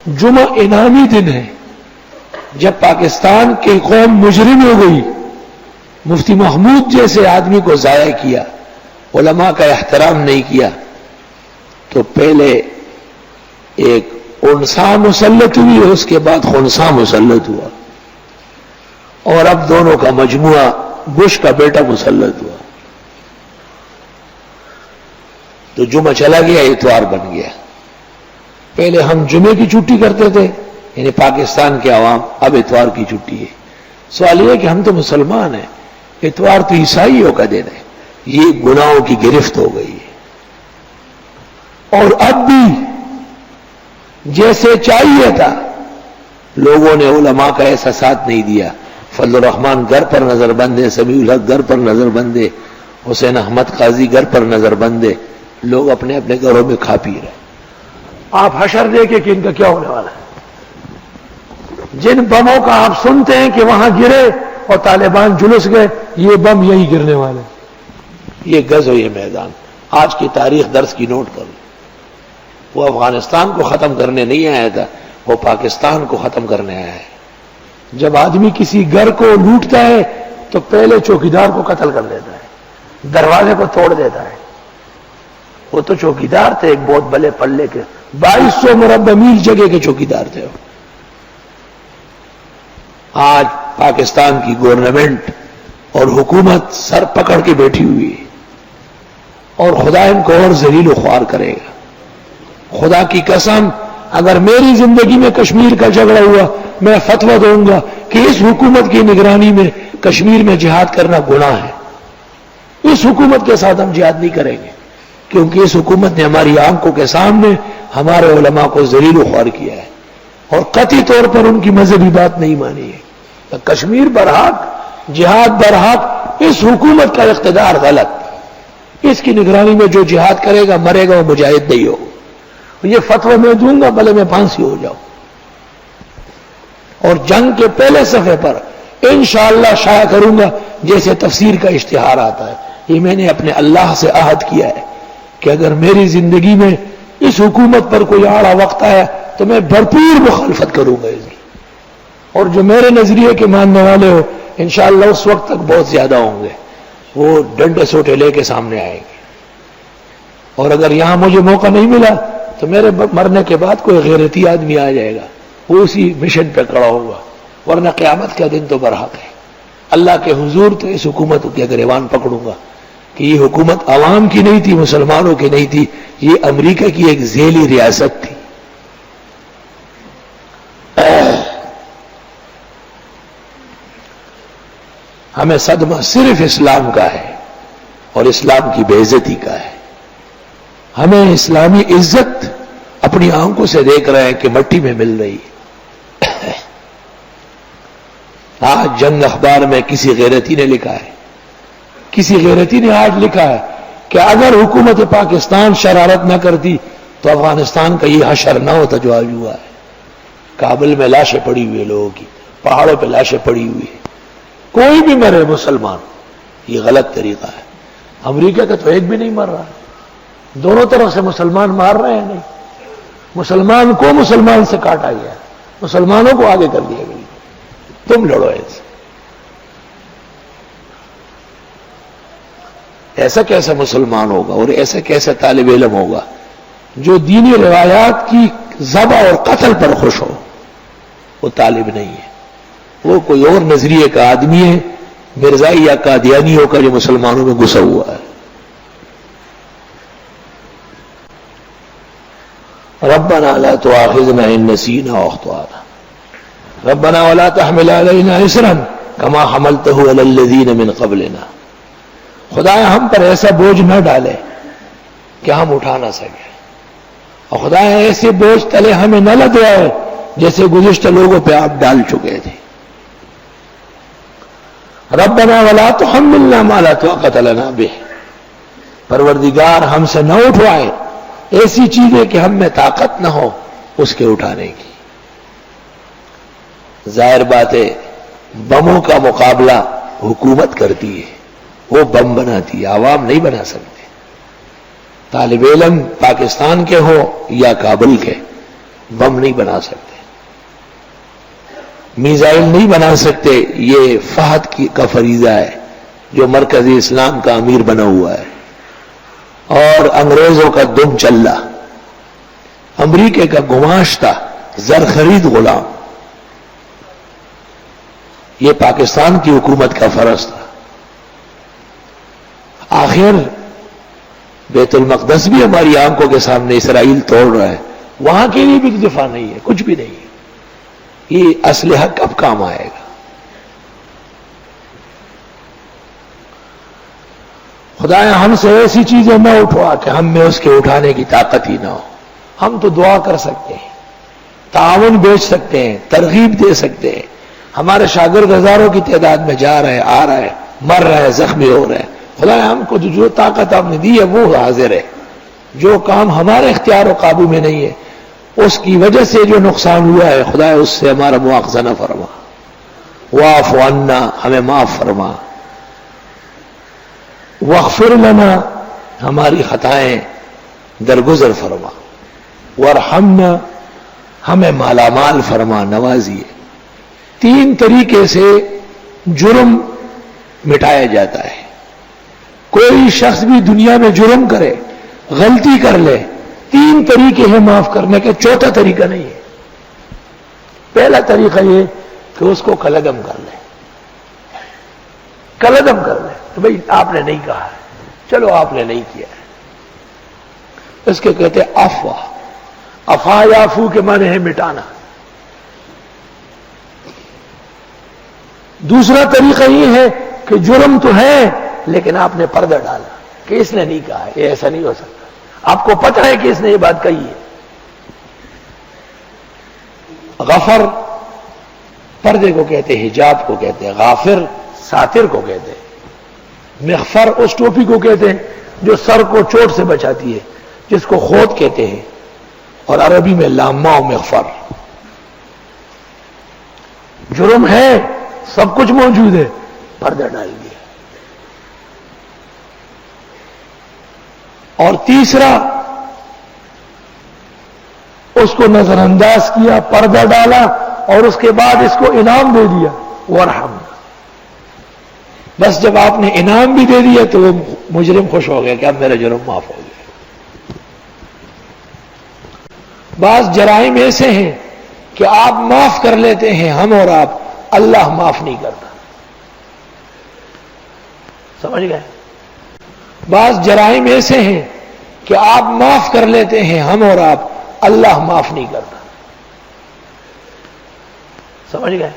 جمعہ انعامی دن ہے. جب پاکستان کی قوم مجرم ہو گئی، مفتی محمود جیسے آدمی کو ضائع کیا، علماء کا احترام نہیں کیا، تو پہلے ایک انسا مسلط ہوئی، اس کے بعد خنسا مسلط ہوا، اور اب دونوں کا مجموعہ بش کا بیٹا مسلط ہوا. تو جمعہ چلا گیا، اتوار بن گیا. پہلے ہم جمعے کی چھٹی کرتے تھے، یعنی پاکستان کے عوام، اب اتوار کی چھٹی ہے. سوال یہ کہ ہم تو مسلمان ہیں، اتوار تو عیسائیوں کا دن ہے. یہ گناہوں کی گرفت ہو گئی ہے. اور اب بھی جیسے چاہیے تھا، لوگوں نے علماء کا ایسا ساتھ نہیں دیا. فضل الرحمان گھر پر نظر بند ہے، سمیع الحق گھر پر نظر بند ہے، حسین احمد قاضی گھر پر نظر بند ہے. لوگ اپنے اپنے گھروں میں کھا پی رہے. آپ حشر دیکھیں کہ ان کا کیا ہونے والا ہے. جن بموں کا آپ سنتے ہیں کہ وہاں گرے اور طالبان جلس گئے، یہ بم یہی گرنے والے. یہ گز ہو، یہ میدان. آج کی تاریخ درس کی نوٹ کر لو. وہ افغانستان کو ختم کرنے نہیں آیا تھا، وہ پاکستان کو ختم کرنے آیا ہے. جب آدمی کسی گھر کو لوٹتا ہے تو پہلے چوکیدار کو قتل کر دیتا ہے، دروازے کو توڑ دیتا ہے. وہ تو چوکیدار تھے ایک بہت بڑے پلے کے، 2200 مربع میل جگہ کے چوکیدار تھے. آج پاکستان کی گورنمنٹ اور حکومت سر پکڑ کے بیٹھی ہوئی ہے، اور خدا ان کو اور ذلیل و خوار کرے گا. خدا کی قسم، اگر میری زندگی میں کشمیر کا جھگڑا ہوا، میں فتویٰ دوں گا کہ اس حکومت کی نگرانی میں کشمیر میں جہاد کرنا گناہ ہے. اس حکومت کے ساتھ ہم جہاد نہیں کریں گے، کیونکہ اس حکومت نے ہماری آنکھوں کے سامنے ہمارے علماء کو ذلیل و خوار کیا ہے، اور قطعی طور پر ان کی مذہبی بات نہیں مانی ہے. کشمیر برحق، جہاد برحق، اس حکومت کا اقتدار غلط. اس کی نگرانی میں جو جہاد کرے گا مرے گا، وہ مجاہد نہیں ہو. یہ فتویٰ میں دوں گا بھلے میں پھانسی ہو جاؤں. اور جنگ کے پہلے صفحے پر انشاءاللہ شائع کروں گا، جیسے تفسیر کا اشتہار آتا ہے. یہ میں نے اپنے اللہ سے عہد کیا ہے کہ اگر میری زندگی میں اس حکومت پر کوئی آڑا وقت آیا تو میں بھرپور مخالفت کروں گا اس کی. اور جو میرے نظریے کے ماننے والے ہو انشاءاللہ اس وقت تک بہت زیادہ ہوں گے، وہ ڈنڈے سوٹے لے کے سامنے آئیں گے. اور اگر یہاں مجھے موقع نہیں ملا تو میرے مرنے کے بعد کوئی غیرتی آدمی آ جائے گا، وہ اسی مشن پہ کھڑا ہوگا. ورنہ قیامت کا دن تو برحق ہے. اللہ کے حضور تو اس حکومت کے گریبان پکڑوں گا کہ یہ حکومت عوام کی نہیں تھی، مسلمانوں کی نہیں تھی، یہ امریکہ کی ایک ذیلی ریاست تھی. ہمیں صدمہ صرف اسلام کا ہے اور اسلام کی بے عزتی کا ہے. ہمیں اسلامی عزت اپنی آنکھوں سے دیکھ رہے ہیں کہ مٹی میں مل رہی ہے. آج جنگ اخبار میں کسی غیرتی نے لکھا ہے، کسی غیرتی نے آج لکھا ہے کہ اگر حکومت پاکستان شرارت نہ کرتی تو افغانستان کا یہ حشر نہ ہوتا جو آج ہوا ہے. کابل میں لاشیں پڑی ہوئی لوگوں کی، پہاڑوں پہ لاشیں پڑی ہوئی ہیں. کوئی بھی مرے مسلمان، یہ غلط طریقہ ہے. امریکہ کا تو ایک بھی نہیں مر رہا. دونوں طرف سے مسلمان مار رہے ہیں. نہیں، مسلمان کو مسلمان سے کاٹا گیا، مسلمانوں کو آگے کر دیا گیا. تم لڑو ایسے. ایسا کیسا مسلمان ہوگا اور ایسا کیسا طالب علم ہوگا جو دینی روایات کی ذبح اور قتل پر خوش ہو؟ وہ طالب نہیں ہے، وہ کوئی اور نظریے کا آدمی ہے، مرزائی یا قادیانیوں کا جو مسلمانوں میں گھسا ہوا ہے. ربنا لا تؤاخذنا ان نسینا او اخطانا ربنا ولا تحمل علينا اصرا كما حملته على الذين من قبلنا. خدایا ہم پر ایسا بوجھ نہ ڈالے کہ ہم اٹھا نہ سکے، اور خدایا ایسے بوجھ تلے ہمیں نہ لدوائے جیسے گزشتہ لوگوں پہ آپ ڈال چکے تھے. ربنا ولا تحملنا ما لا طاقة لنا به. پروردگار ہم سے نہ اٹھوائے ایسی چیزیں کہ ہم میں طاقت نہ ہو اس کے اٹھانے کی. ظاہر بات ہے بموں کا مقابلہ حکومت کرتی ہے، وہ بم بناتی ہے، عوام نہیں بنا سکتے. طالب علم پاکستان کے ہوں یا کابل کے، بم نہیں بنا سکتے، میزائل نہیں بنا سکتے. یہ فہد کا فریضہ ہے جو مرکزی اسلام کا امیر بنا ہوا ہے، اور انگریزوں کا دم چلہ، امریکہ کا گماشتہ زر خرید غلام. یہ پاکستان کی حکومت کا فرض تھا. آخر بیت المقدس بھی ہماری آنکھوں کے سامنے اسرائیل توڑ رہا ہے، وہاں کے لیے بھی دفاع نہیں ہے، کچھ بھی نہیں ہے. یہ اسلحہ کب کام آئے گا؟ خدایا ہم سے ایسی چیزیں نہ اٹھوا کہ ہم میں اس کے اٹھانے کی طاقت ہی نہ ہو. ہم تو دعا کر سکتے ہیں، تعاون بیچ سکتے ہیں، ترغیب دے سکتے ہیں. ہمارے شاگرد ہزاروں کی تعداد میں جا رہے ہیں، آ رہے ہیں، مر رہے ہیں، زخمی ہو رہے ہیں. خدایا ہم کو جو طاقت آپ نے دی ہے وہ حاضر ہے. جو کام ہمارے اختیار و قابو میں نہیں ہے، اس کی وجہ سے جو نقصان ہوا ہے، خدایا اس سے ہمارا مواخذہ نہ فرما. واعف عنا، ہمیں معاف فرما. واغفر لنا، ہماری خطائیں درگزر فرما. وارحمنا، ہمیں مالا مال فرما، نوازیے. 3 طریقے سے جرم مٹایا جاتا ہے. کوئی شخص بھی دنیا میں جرم کرے، غلطی کر لے، 3 طریقے ہیں معاف کرنے کے، چوتھا طریقہ نہیں ہے. پہلا طریقہ یہ کہ اس کو کلعدم کر لے، کلعدم کر لے تو بھئی آپ نے نہیں کہا ہے، چلو آپ نے نہیں کیا ہے. اس کے کہتے ہیں عفو. عفا یعفو کے معنی ہے مٹانا. دوسرا طریقہ یہ ہے کہ جرم تو ہے لیکن آپ نے پردہ ڈالا کہ اس نے نہیں کہا ہے، یہ ایسا نہیں ہو سکتا. آپ کو پتہ ہے کہ اس نے یہ بات کہی ہے. غفر پردے کو کہتے ہیں، حجاب کو کہتے ہیں. غافر ساتر کو کہتے ہیں. مغفر اس ٹوپی کو کہتے ہیں جو سر کو چوٹ سے بچاتی ہے، جس کو خود کہتے ہیں، اور عربی میں لامہ و مغفر. جرم ہے، سب کچھ موجود ہے، پردہ ڈال دیا. اور تیسرا اس کو نظر انداز کیا، پردہ ڈالا، اور اس کے بعد اس کو انعام دے دیا. وارحم، بس جب آپ نے انعام بھی دے دیا تو وہ مجرم خوش ہو گیا کہ اب میرا جرم معاف ہو گیا. بعض جرائم ایسے ہیں کہ آپ معاف کر لیتے ہیں ہم اور آپ، اللہ معاف نہیں کرتا. سمجھ گئے؟ بعض جرائم ایسے ہیں کہ آپ معاف کر لیتے ہیں ہم اور آپ، اللہ معاف نہیں کرتا. سمجھ گئے؟